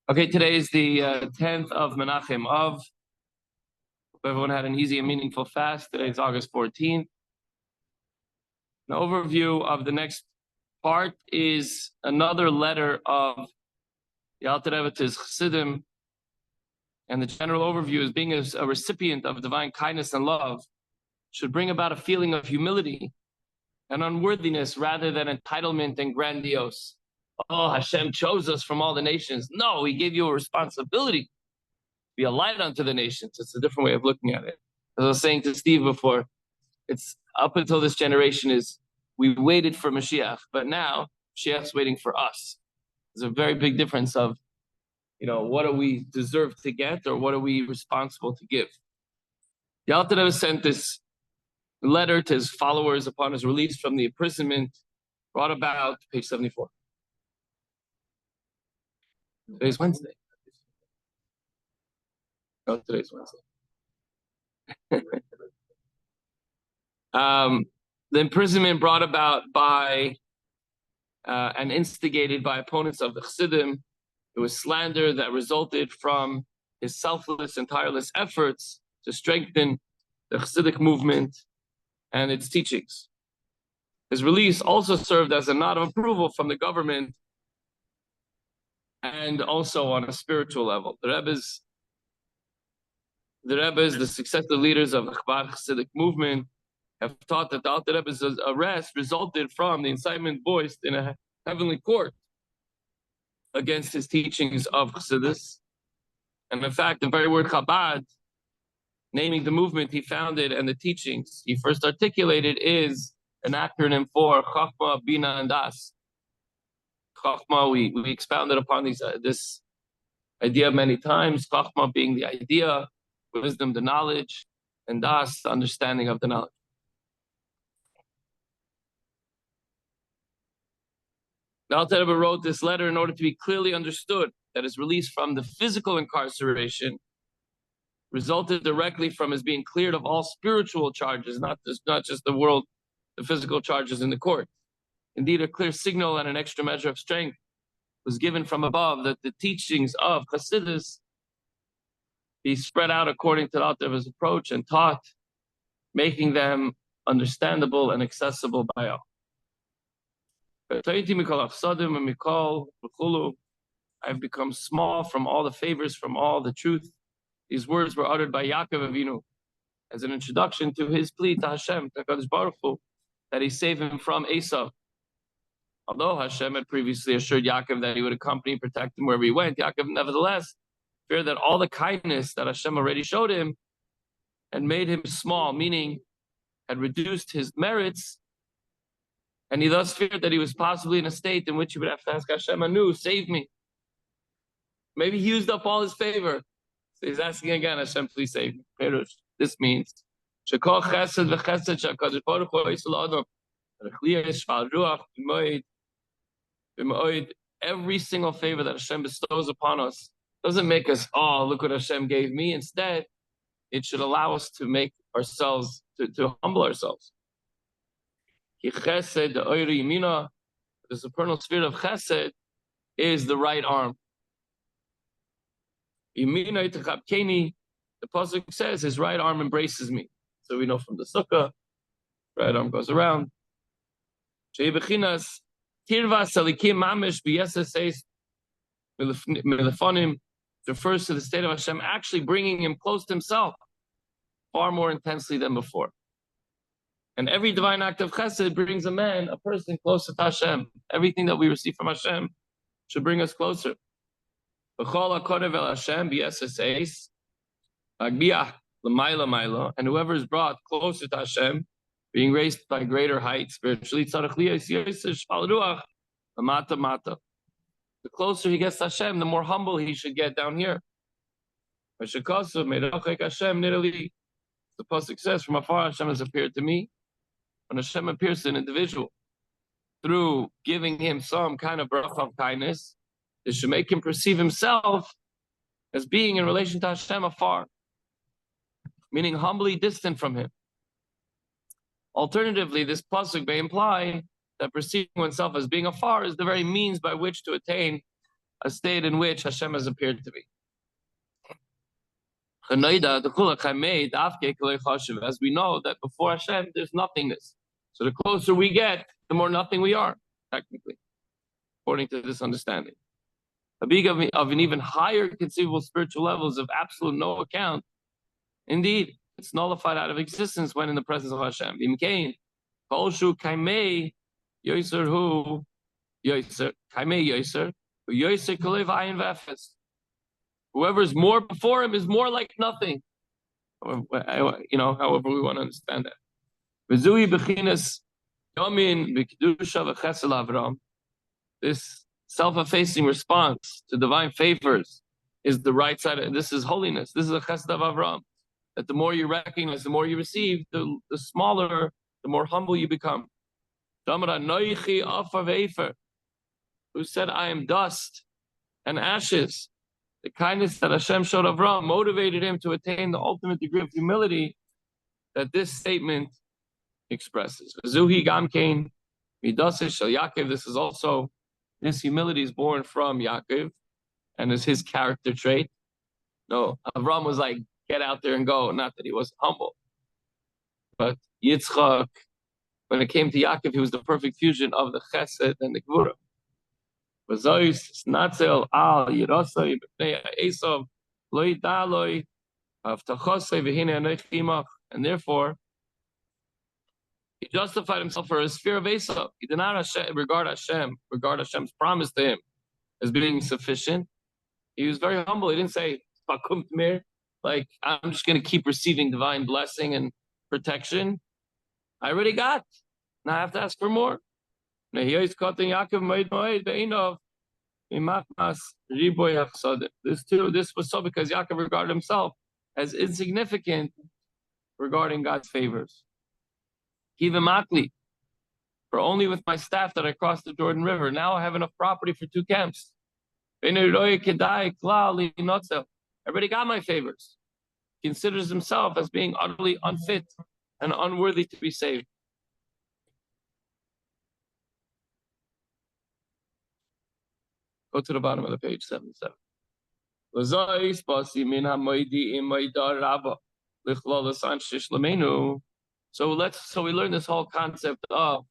Okay, today is the 10th of Menachem Av. Hope everyone had an easy and meaningful fast. Today is August 14th. An overview of the next part is another letter of the Alter Rebbe to his Chassidim, and the general overview is being a recipient of divine kindness and love should bring about a feeling of humility and unworthiness rather than entitlement and grandiose. Oh, Hashem chose us from all the nations. No, He gave you a responsibility to be a light unto the nations. It's a different way of looking at it. As I was saying to Steve before, it's up until this generation is we waited for Mashiach, but now Mashiach's waiting for us. There's a very big difference of, what do we deserve to get or what are we responsible to give? The Alter Rebbe sent this letter to his followers upon his release from the imprisonment, brought about, page 74. Today's Wednesday. Oh, today's Wednesday. The imprisonment brought about by and instigated by opponents of the Chassidim. It was slander that resulted from his selfless and tireless efforts to strengthen the Chassidic movement and its teachings. His release also served as a nod of approval from the government and also on a spiritual level. The Rebbes, the successive leaders of the Chabad Chassidic movement, have taught that the Alter Rebbe's arrest resulted from the incitement voiced in a heavenly court against his teachings of Chassidus. And in fact, the very word Chabad, naming the movement he founded and the teachings he first articulated, is an acronym for Chachma, Bina, and Das. Chachma, we expounded upon this idea many times. Chachma being the idea, wisdom, the knowledge, and Das, the understanding of the knowledge. The Alter Rebbe wrote this letter in order to be clearly understood that his release from the physical incarceration resulted directly from his being cleared of all spiritual charges, not just the physical charges in the court. Indeed, a clear signal and an extra measure of strength was given from above that the teachings of Chassidus be spread out according to the Alter Rebbe's approach and taught, making them understandable and accessible by all. I've become small from all the favors, from all the truth. These words were uttered by Yaakov Avinu as an introduction to his plea to Hashem, to HaKadosh Baruch Hu, that he save him from Esau. Although Hashem had previously assured Yaakov that he would accompany and protect him wherever he went, Yaakov nevertheless feared that all the kindness that Hashem already showed him had made him small, meaning had reduced his merits, and he thus feared that he was possibly in a state in which he would have to ask Hashem anew, save me. Maybe he used up all his favor. So he's asking again, Hashem, please save me. Perush. This means every single favor that Hashem bestows upon us doesn't make us, oh, look what Hashem gave me. Instead, it should allow us to make ourselves, to humble ourselves. The supernal spirit of Chesed is the right arm. The pasuk says his right arm embraces me. So we know from the sukkah, right arm goes around. Refers to the state of Hashem actually bringing him close to himself far more intensely than before. And every divine act of chesed brings a person closer to Hashem. Everything that we receive from Hashem should bring us closer. And whoever is brought closer to Hashem, being raised by greater height spiritually, the closer he gets to Hashem, the more humble he should get down here. The pasuk says, from afar Hashem has appeared to me. When Hashem appears to an individual through giving him some kind of bracha of kindness, this should make him perceive himself as being in relation to Hashem afar, meaning humbly distant from him. Alternatively, this pasuk may imply that perceiving oneself as being afar is the very means by which to attain a state in which Hashem has appeared to me. As we know that before Hashem, there's nothingness. So the closer we get, the more nothing we are, technically, according to this understanding. A big of an even higher conceivable spiritual levels of absolute no account. Indeed, it's nullified out of existence when in the presence of Hashem. Whoever is more before him is more like nothing. However we want to understand that. This self-effacing response to divine favors is the right side. This is holiness. This is a chesed of Avram. That the more you recognize, the more you receive, the smaller, the more humble you become. Who said, I am dust and ashes. The kindness that Hashem showed Avram motivated him to attain the ultimate degree of humility that this statement expresses. This is also, this humility is born from Yaakov and is his character trait. No, Avram was like, get out there and go. Not that he wasn't humble. But Yitzchak, when it came to Yaakov, he was the perfect fusion of the chesed and the gvura. And therefore, he justified himself for his fear of Esau. He did not regard Hashem's promise to him as being sufficient. He was very humble. He didn't say, like, I'm just going to keep receiving divine blessing and protection. I already got. Now I have to ask for more. This was so because Yaakov regarded himself as insignificant regarding God's favors. For only with my staff that I crossed the Jordan River. Now I have enough property for 2 camps. I already got my favors. He considers himself as being utterly unfit and unworthy to be saved. Go to the bottom of the page, 77. So we learn this whole concept of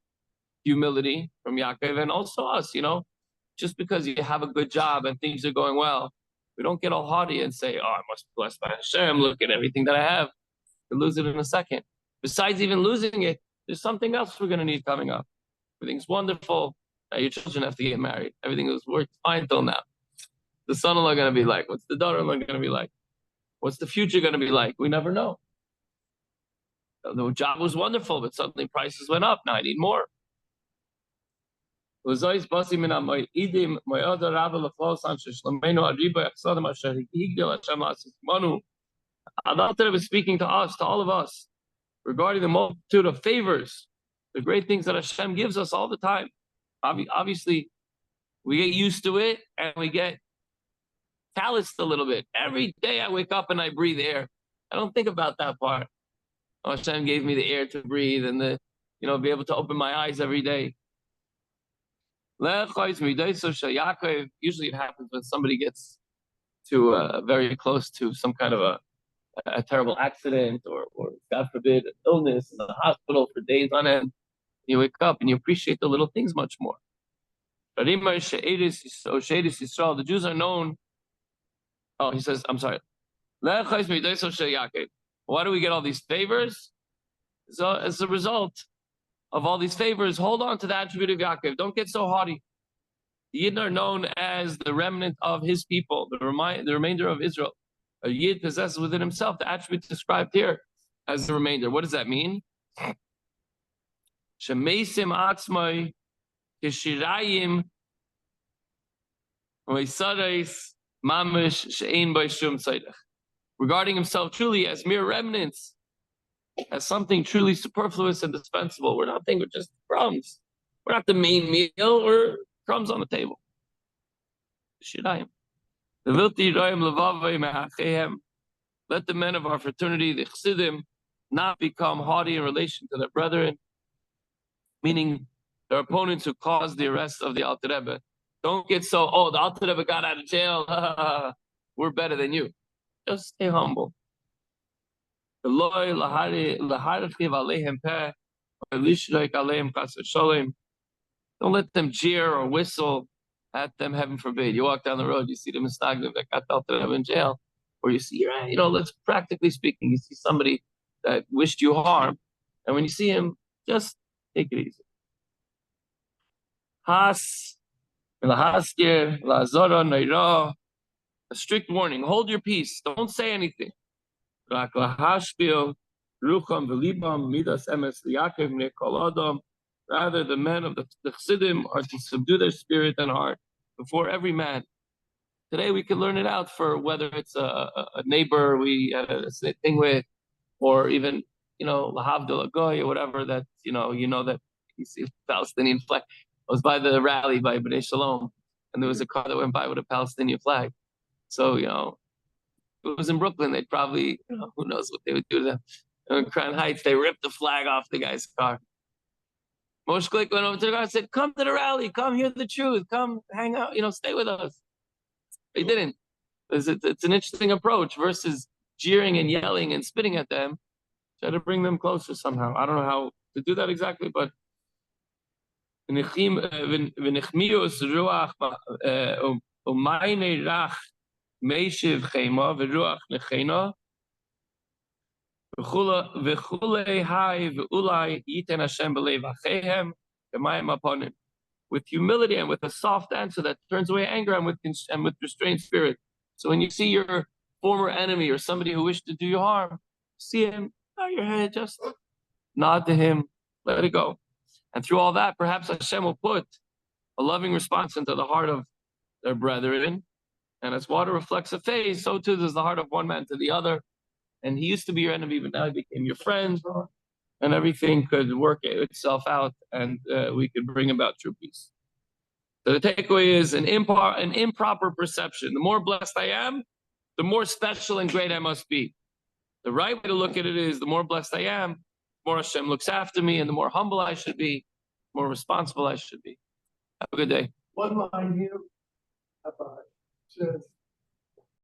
humility from Yaakov and also us, just because you have a good job and things are going well, we don't get all haughty and say, oh, I must be blessed by Hashem, look at everything that I have. We'll lose it in a second. Besides even losing it, there's something else we're going to need coming up. Everything's wonderful. Now your children have to get married. Everything has worked fine till now. The son-in-law going to be like? What's the daughter-in-law going to be like? What's the future going to be like? We never know. The job was wonderful, but suddenly prices went up. Now I need more. He just was speaking to us, to all of us, regarding the multitude of favors, the great things that Hashem gives us all the time. Obviously, we get used to it and we get calloused a little bit. Every day I wake up and I breathe air. I don't think about that part. Hashem gave me the air to breathe and be able to open my eyes every day. Usually it happens when somebody gets to very close to some kind of a terrible accident or God forbid, an illness in the hospital for days on end. You wake up and you appreciate the little things much more. The Jews are known. Oh, he says, I'm sorry. Why do we get all these favors? So as a result of all these favors, hold on to the attribute of Yaakov. Don't get so haughty. The Yidden are known as the remnant of his people, the remainder of Israel. A Yid possesses within himself the attribute described here as the remainder. What does that mean? Shemeisim atzmai kishirayim oisareis mamish she'ein by shum tzedach. Regarding himself truly as mere remnants, as something truly superfluous and dispensable. We're nothing, we're just crumbs. We're not the main meal, we're crumbs on the table. Shirayim. Let the men of our fraternity, the Chassidim, not become haughty in relation to their brethren, meaning their opponents who caused the arrest of the Alter Rebbe. Don't get so, oh, the Alter Rebbe got out of jail. We're better than you. Just stay humble. Don't let them jeer or whistle at them, heaven forbid. You walk down the road, you see them that got the Alter Rebbe in jail, or you see, let's practically speaking, you see somebody that wished you harm, and when you see him, just take it easy. A strict warning, hold your peace, don't say anything. Rather, the men of the Chassidim are to subdue their spirit and heart before every man. Today we can learn it out for whether it's a neighbor we had a thing with, or even, Lahavdil Goy or whatever, that, that you see Palestinian flag. I was by the rally by B'nai Shalom, and there was a car that went by with a Palestinian flag. So, if it was in Brooklyn, they'd probably, who knows what they would do to them. In Crown Heights, they ripped the flag off the guy's car. Moshe Glick went over to the car and said, come to the rally, come hear the truth, come hang out, stay with us. They didn't. It's an interesting approach versus jeering and yelling and spitting at them. Try to bring them closer somehow. I don't know how to do that exactly, but Meishiv Chema v'ruach nechena v'chulei hai v'ulai yiten Hashem b'leiv achehem v'mayim aponim. With humility and with a soft answer that turns away anger and with restrained spirit. So when you see your former enemy or somebody who wished to do you harm, see him, bow your head, just nod to him, let it go. And through all that, perhaps Hashem will put a loving response into the heart of their brethren. And as water reflects a phase, so too does the heart of one man to the other. And he used to be your enemy, but now he became your friend. And everything could work itself out, and we could bring about true peace. So the takeaway is an improper perception. The more blessed I am, the more special and great I must be. The right way to look at it is, the more blessed I am, the more Hashem looks after me, and the more humble I should be, the more responsible I should be. Have a good day. One line here about just